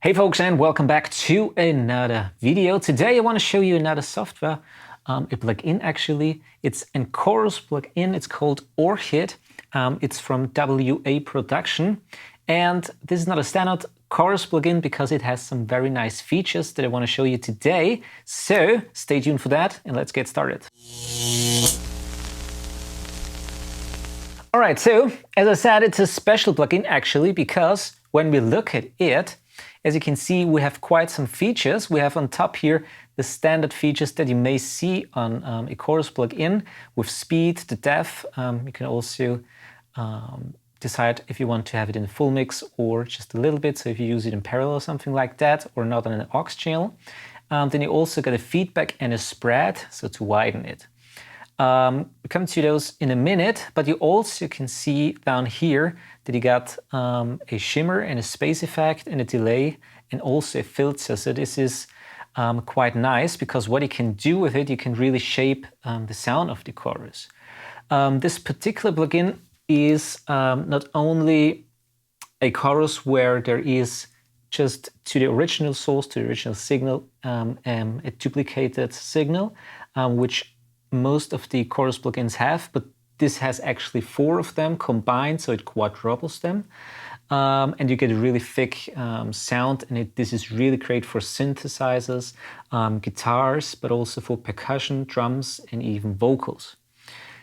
Hey folks, and welcome back to another video. Today I want to show you another software, a plugin actually. It's a chorus plugin. It's called Orchid. It's from WA Production, and this is not a standard chorus plugin because it has some very nice features that I want to show you today. So stay tuned for that, and let's get started. All right, so as I said, it's a special plugin actually because when we look at it, as you can see, we have quite some features. We have on top here the standard features that you may see on a chorus plugin with speed, the depth. You can also decide if you want to have it in a full mix or just a little bit. So if you use it in parallel or something like that, or not on an aux channel. Then you also get a feedback and a spread, so to widen it. We come to those in a minute, but you also can see down here that you got a shimmer and a space effect and a delay and also a filter. So this is quite nice because what you can do with it, you can really shape the sound of the chorus. This particular plugin is not only a chorus where there is just to the original source, to the original signal, a duplicated signal, which most of the chorus plugins have, but this has actually 4 of them combined, so it quadruples them. And you get a really thick sound, and this is really great for synthesizers, guitars, but also for percussion, drums, and even vocals.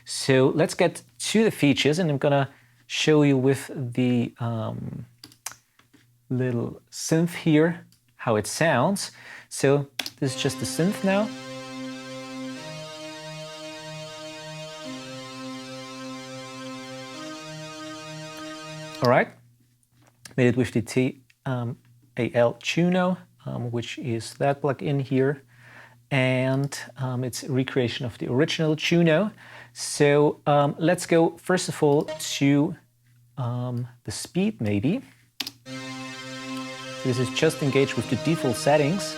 So let's get to the features, and I'm gonna show you with the little synth here how it sounds. So this is just the synth now. All right, made it with the TAL Tuno, which is that plugin here, and it's a recreation of the original Tuno. So let's go first of all to the speed maybe. So this is just engaged with the default settings.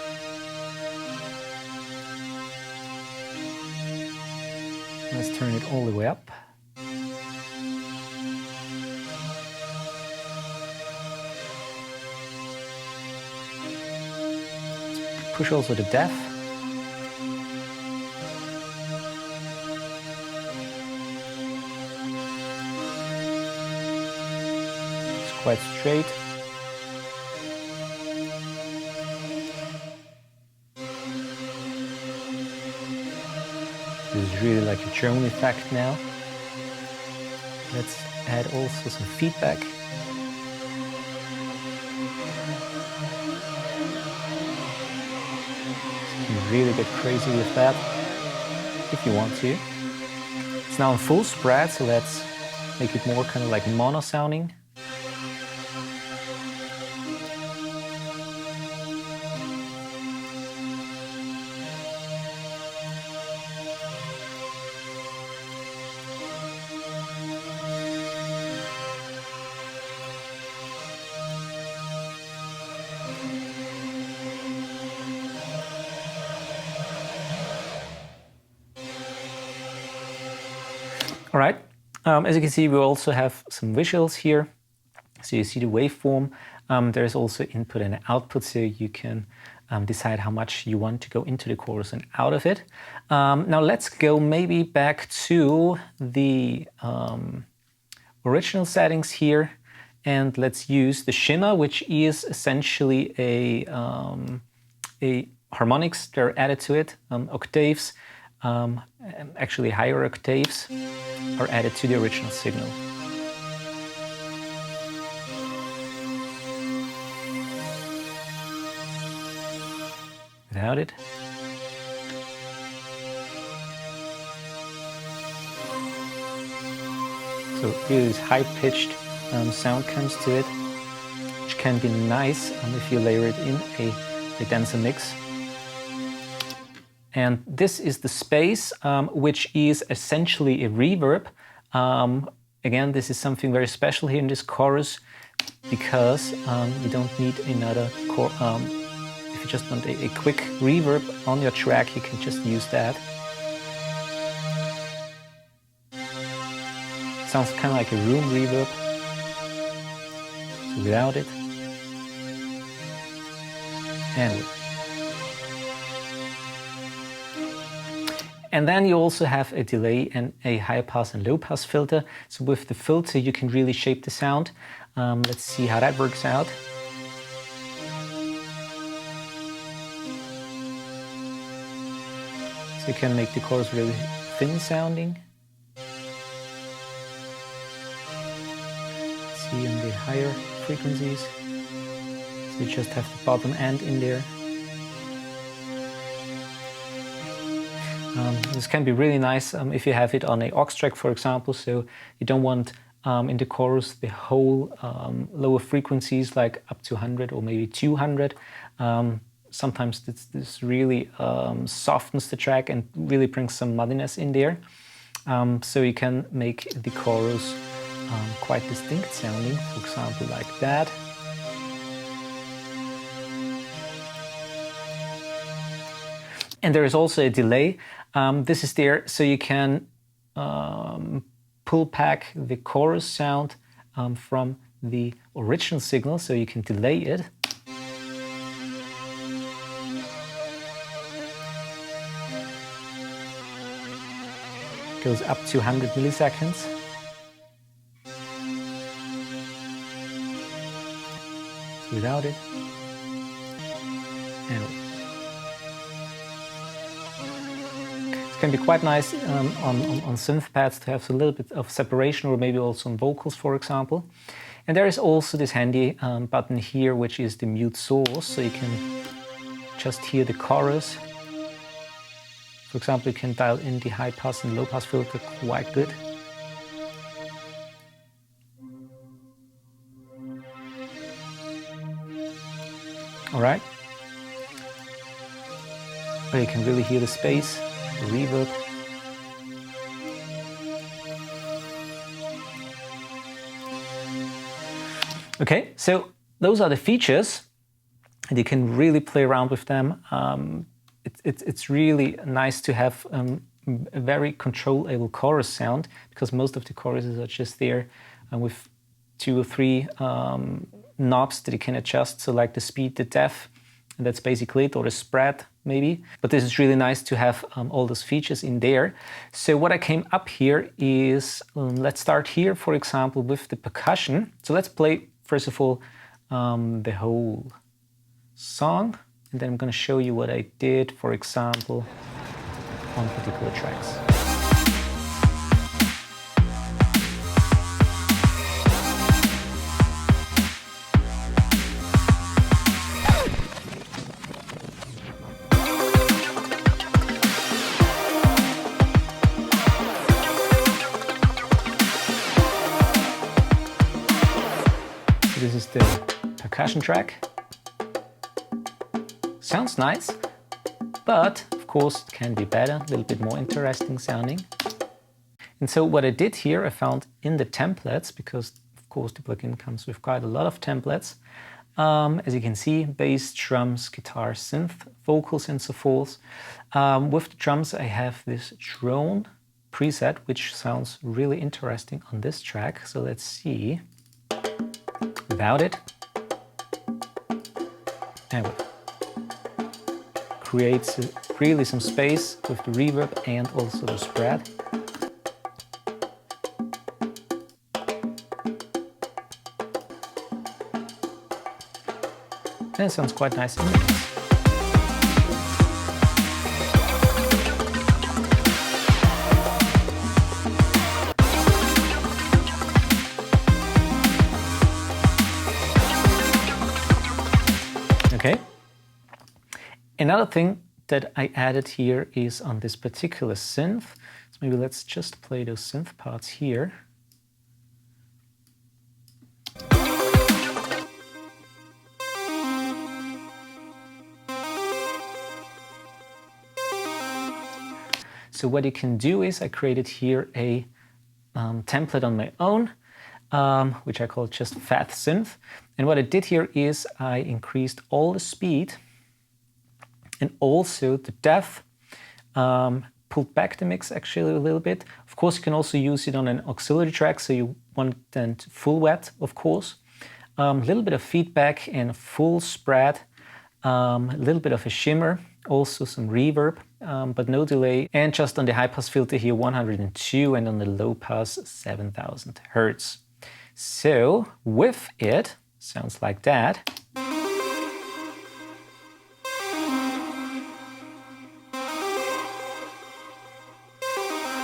Let's turn it all the way up. Push also the depth. It's quite straight. This is really like a drone effect now. Let's add also some feedback. You can really get crazy with that if you want to. It's now in full spread, so let's make it more kind of like mono sounding. All right, as you can see, we also have some visuals here. So you see the waveform. There's also input and output, so you can decide how much you want to go into the chorus and out of it. Now let's go maybe back to the original settings here, and let's use the shimmer, which is essentially a harmonics that are added to it, octaves, actually higher octaves are added to the original signal. Without it. So really this high-pitched sound comes to it, which can be nice if you layer it in a denser mix. And this is the space, which is essentially a reverb. Again, this is something very special here in this chorus because you don't need another chorus. If you just want a quick reverb on your track, you can just use that. Sounds kind of like a room reverb. So without it. And then you also have a delay and a high pass and low pass filter. So with the filter you can really shape the sound. Let's see how that works out. So you can make the chorus really thin sounding. See on the higher frequencies. So you just have the bottom end in there. This can be really nice if you have it on an aux track, for example, so you don't want in the chorus the whole lower frequencies, like up to 100 or maybe 200. Sometimes this really softens the track and really brings some muddiness in there. So you can make the chorus quite distinct sounding, for example, like that. And there is also a delay. This is there so you can pull back the chorus sound from the original signal, so you can delay it. It goes up to 100 milliseconds. So without it. Anyway. It can be quite nice on synth pads to have a little bit of separation, or maybe also on vocals, for example. And there is also this handy button here, which is the mute source, so you can just hear the chorus. For example, you can dial in the high pass and low pass filter quite good. All right. But you can really hear the space. The reverb. Okay, so those are the features, and you can really play around with them. It's really nice to have a very controllable chorus sound, because most of the choruses are just there with 2 or 3 knobs that you can adjust, so like the speed, the depth, and that's basically it, or the spread maybe. But this is really nice to have all those features in there. So what I came up here is, let's start here, for example, with the percussion. So let's play, first of all, the whole song, and then I'm going to show you what I did, for example, on particular tracks. This is the percussion track. Sounds nice, but of course it can be better, a little bit more interesting sounding. And so what I did here, I found in the templates, because of course the plugin comes with quite a lot of templates. As you can see, bass, drums, guitar, synth, vocals and so forth. With the drums I have this drone preset, which sounds really interesting on this track. So let's see. Without it, anyway, creates really some space with the reverb and also the spread. And it sounds quite nice in the mix. Okay. Another thing that I added here is on this particular synth. So maybe let's just play those synth parts here. So what you can do is I created here a template on my own, which I call just Fat Synth. And what I did here is I increased all the speed and also the depth, pulled back the mix actually a little bit. Of course, you can also use it on an auxiliary track, so you want then full wet, of course. A little bit of feedback and full spread. a little bit of a shimmer, also some reverb, but no delay. And just on the high pass filter here, 102, and on the low pass, 7000 Hertz. So with it, sounds like that.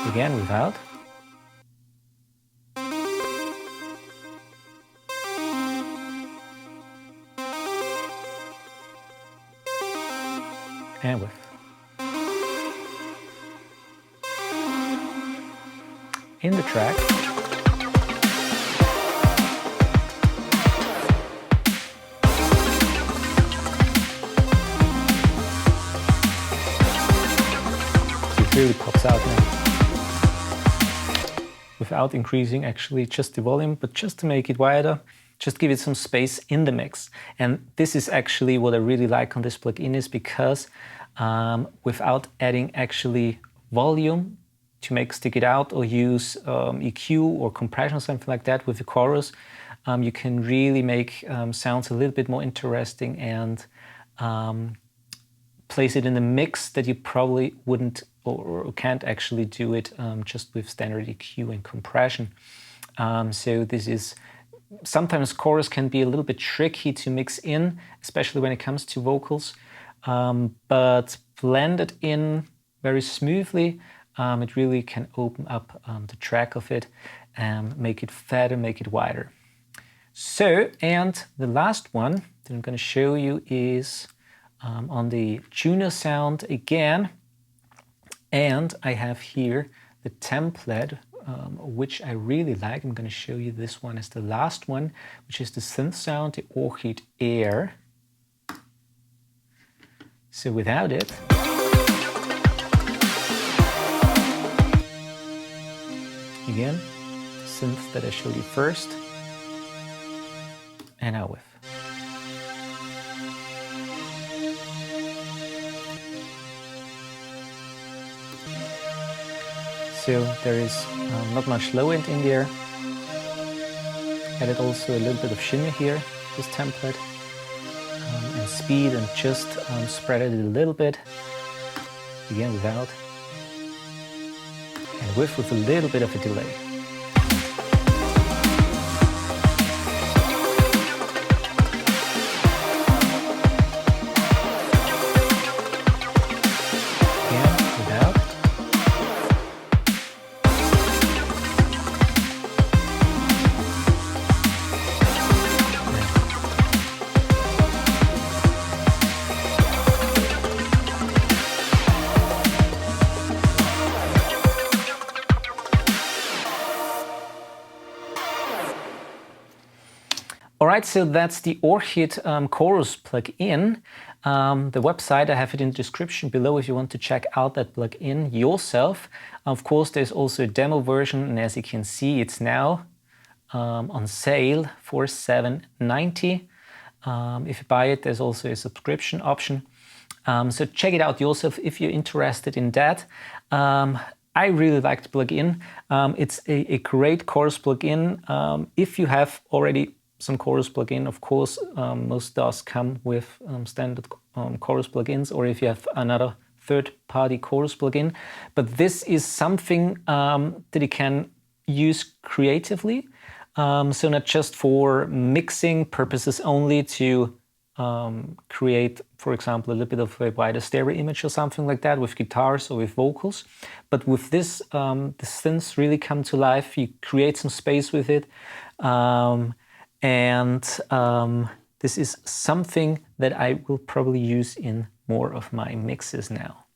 Again, without. And with. In the track. It really pops out now. Without increasing actually just the volume, but just to make it wider, just give it some space in the mix. And this is actually what I really like on this plugin, is because without adding actually volume to make stick it out or use EQ or compression or something like that with the chorus, you can really make sounds a little bit more interesting and place it in a mix that you probably wouldn't or can't actually do it just with standard EQ and compression. So this is, sometimes chorus can be a little bit tricky to mix in, especially when it comes to vocals, but blended in very smoothly, it really can open up the track of it and make it fatter, make it wider. So, and the last one that I'm going to show you is on the tuner sound again. And I have here the template, which I really like. I'm going to show you this one as the last one, which is the synth sound, the Orchid Air. So without it, again, the synth that I showed you first, and now with. So there is not much low end in there. Added also a little bit of shimmer here, this template, and speed, and just spread it a little bit. Again, without, and with a little bit of a delay. All right, so that's the Orchid chorus plugin. The website, I have it in the description below if you want to check out that plugin yourself. Of course, there's also a demo version, and as you can see, it's now on sale for $7.90. If you buy it, there's also a subscription option. So check it out yourself if you're interested in that. I really like the plugin. It's a great chorus plugin. If you have already some chorus plugin, of course, most does come with standard chorus plugins, or if you have another third-party chorus plugin. But this is something that you can use creatively, so not just for mixing purposes only to create, for example, a little bit of a wider stereo image or something like that with guitars or with vocals. But with this, the synths really come to life. You create some space with it. This is something that I will probably use in more of my mixes now.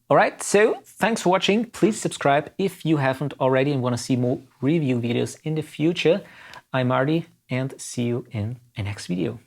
All right, so thanks for watching. Please subscribe if you haven't already and want to see more review videos in the future. I'm Marty, and see you in the next video.